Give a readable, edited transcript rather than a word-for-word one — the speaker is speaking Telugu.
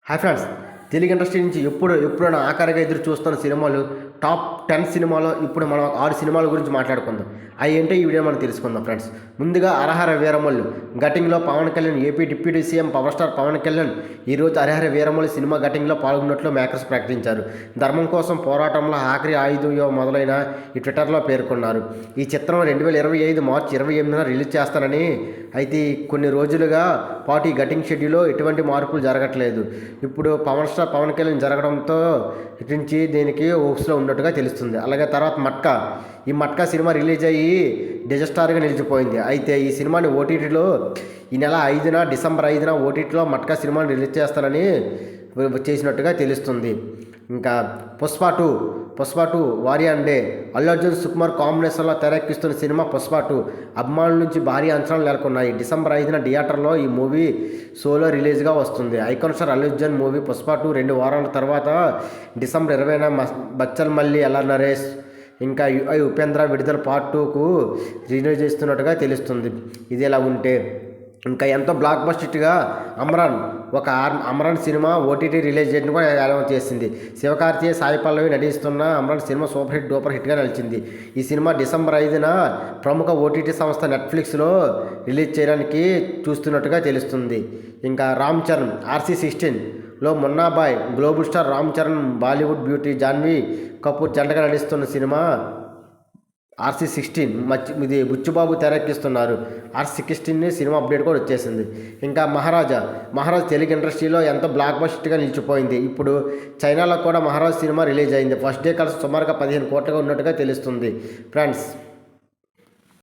హాయ్ ఫ్రెండ్స్, తెలుగు ఇండస్ట్రీ నుంచి ఎప్పుడైనా ఆఖరిగా ఎదురు చూస్తున్న సినిమాలు టాప్ 10 సినిమాలో ఇప్పుడు మనం 6 సినిమాల గురించి మాట్లాడుకుందాం. అవి ఏంటో ఈ వీడియో మనం తెలుసుకుందాం ఫ్రెండ్స్. ముందుగా హరహర వీరమల్లు గట్టింగ్లో Pawan Kalyan, AP deputy CM power star Pawan Kalyan ఈరోజు హరహర వీరమల్లు సినిమా గట్టింగ్లో పాల్గొన్నట్లు మేకర్స్ ప్రకటించారు. ధర్మం కోసం పోరాటంలో ఆఖరి ఆయుధం మొదలైన ఈ ట్విట్టర్లో పేర్కొన్నారు. ఈ చిత్రం 2025 మార్చి 28న రిలీజ్ చేస్తానని, అయితే కొన్ని రోజులుగా పాటు ఈ గట్టింగ్ షెడ్యూల్లో ఎటువంటి మార్పులు జరగట్లేదు. ఇప్పుడు పవర్ స్టార్ పవన్ కళ్యాణ్ జరగడంతో ఇటు నుంచి దీనికి హోప్స్లో ఉన్నట్టుగా తెలుస్తుంది. అలాగే తర్వాత ఈ మట్కా సినిమా రిలీజ్ అయ్యి డిజాస్టర్గా నిలిచిపోయింది. అయితే ఈ సినిమాని ఓటీటీలో ఈ నెల 5న డిసెంబర్ 5న ఓటీటీలో మట్కా సినిమాని రిలీజ్ చేస్తారని చేసినట్టుగా తెలుస్తుంది. ఇంకా పుష్ప టూ వారి అండే అల్లు అర్జున్ సుకుమార్ కాంబినేషన్లో తెరకెక్కిస్తున్న సినిమా పుష్ప 2 అభిమానుల నుంచి భారీ అంచనాలు నెలకొన్నాయి. డిసెంబర్ 5న థియేటర్లో ఈ మూవీ సోలో రిలీజ్గా వస్తుంది. Icon star Allu Arjun movie Pushpa 2 2 వారాల తర్వాత డిసెంబర్ 20న బచ్చల్ మల్లి, అల్లా నరేష్ ఇంకా ఉపేంద్ర విడుదల పార్ట్ 2కు రిలీజ్ చేస్తున్నట్టుగా తెలుస్తుంది. ఇది ఎలా ఉంటే ఇంకా ఎంతో బ్లాక్ బస్టర్గా అమరాన్ సినిమా ఓటీటీ రిలీజ్ చేయడం కూడా అనౌన్స్ చేసింది. శివకార్తికేయ, సాయి పల్లవి నటిస్తున్న అమరాన్ సినిమా సూపర్ హిట్గా నిలిచింది. ఈ సినిమా డిసెంబర్ 5న ప్రముఖ ఓటీటీ సంస్థ నెట్ఫ్లిక్స్లో రిలీజ్ చేయడానికి చూస్తున్నట్టుగా తెలుస్తుంది. ఇంకా రామ్ చరణ్ RC16లో మున్నాబాయ్ global star Ram Charan, Bollywood beauty Janhvi Kapoor జంటగా నటిస్తున్న సినిమా RC16 ఇది బుచ్చుబాబు తెరకెక్కిస్తున్నారు. RC16 సినిమా అప్డేట్ కూడా వచ్చేసింది. ఇంకా మహారాజా తెలుగు ఇండస్ట్రీలో ఎంతో బ్లాక్ బస్టర్గా నిలిచిపోయింది. ఇప్పుడు చైనాలో కూడా మహారాజా సినిమా రిలీజ్ అయింది. ఫస్ట్ డే కలిసి సుమారుగా 15 కోట్లుగా ఉన్నట్టుగా తెలుస్తుంది ఫ్రెండ్స్.